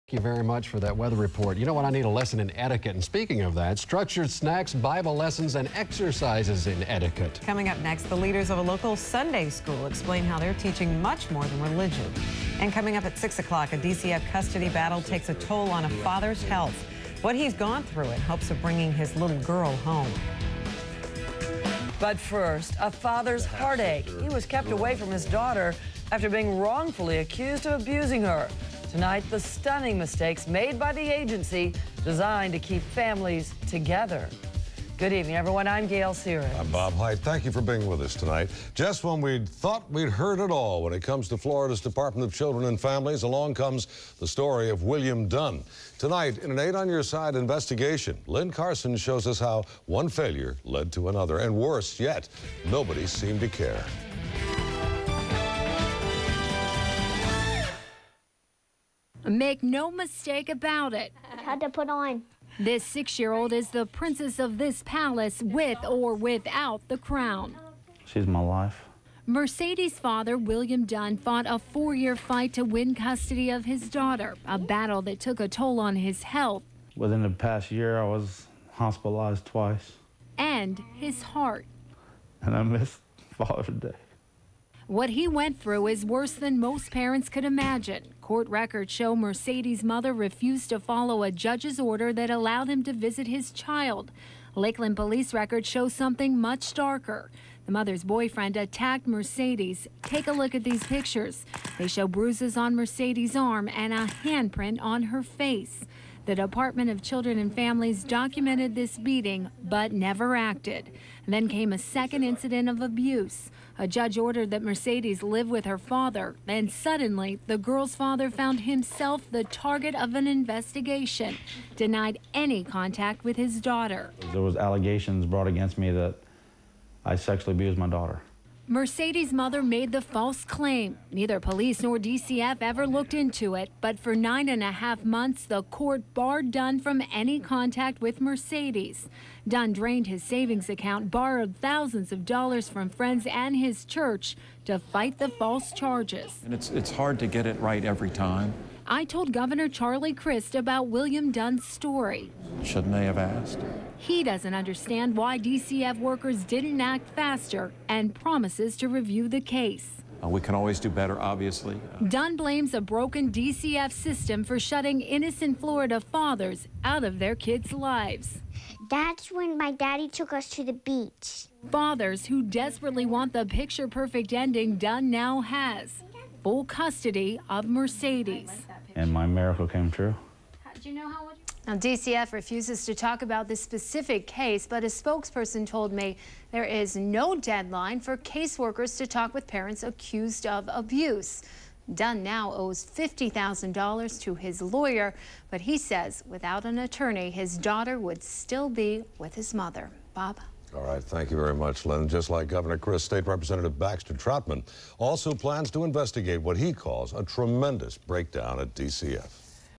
Thank you very much for that weather report. You know what? I need a lesson in etiquette. And speaking of that, structured snacks, Bible lessons, and exercises in etiquette. Coming up next, the leaders of a local Sunday school explain how they're teaching much more than religion. And coming up at 6 o'clock, a DCF custody battle takes a toll on a father's health. What he's gone through in hopes of bringing his little girl home. But first, a father's heartache. He was kept away from his daughter after being wrongfully accused of abusing her. Tonight, the stunning mistakes made by the agency designed to keep families together. Good evening, everyone. I'm Gail Sears. I'm Bob Hyde. Thank you for being with us tonight. Just when we thought we'd heard it all when it comes to Florida's Department of Children and Families, along comes the story of William Dunn. Tonight, in an 8 on Your Side investigation, Lynn Carson shows us how one failure led to another. And worse yet, nobody seemed to care. Make no mistake about it. Hard to put on. This 6-year-old is the princess of this palace with or without the crown. She's my life. Mercedes' father, William Dunn, fought a 4-year fight to win custody of his daughter, a battle that took a toll on his health. Within the past year, I was hospitalized twice. And his heart. And I missed Father's Day. What he went through is worse than most parents could imagine. Court records show Mercedes' mother refused to follow a judge's order that allowed him to visit his child. Lakeland police records show something much darker. The mother's boyfriend attacked Mercedes. Take a look at these pictures. They show bruises on Mercedes' arm and a handprint on her face. The Department of Children and Families documented this beating, but never acted. Then came a second incident of abuse. A judge ordered that Mercedes live with her father, and suddenly the girl's father found himself the target of an investigation, denied any contact with his daughter. There was allegations brought against me that I sexually abused my daughter. Mercedes' mother made the false claim. Neither police nor DCF ever looked into it, but for 9.5 months, the court barred Dunn from any contact with Mercedes. Dunn drained his savings account, borrowed thousands of dollars from friends and his church to fight the false charges. And it's hard to get it right every time. I told Governor Charlie Crist about William Dunn's story. Shouldn't they have asked? He doesn't understand why DCF workers didn't act faster and promises to review the case. We can always do better, obviously. Dunn blames a broken DCF system for shutting innocent Florida fathers out of their kids' lives. That's when my daddy took us to the beach. Fathers who desperately want the picture-perfect ending Dunn now has. Full custody of Mercedes. And my miracle came true. Do you know how? Now, DCF refuses to talk about this specific case, but a spokesperson told me there is no deadline for caseworkers to talk with parents accused of abuse. Dunn now owes $50,000 to his lawyer, but he says without an attorney, his daughter would still be with his mother. Bob? All right, thank you very much, Lynn. Just like Governor Chris, State Representative Baxter Troutman also plans to investigate what he calls a tremendous breakdown at DCF.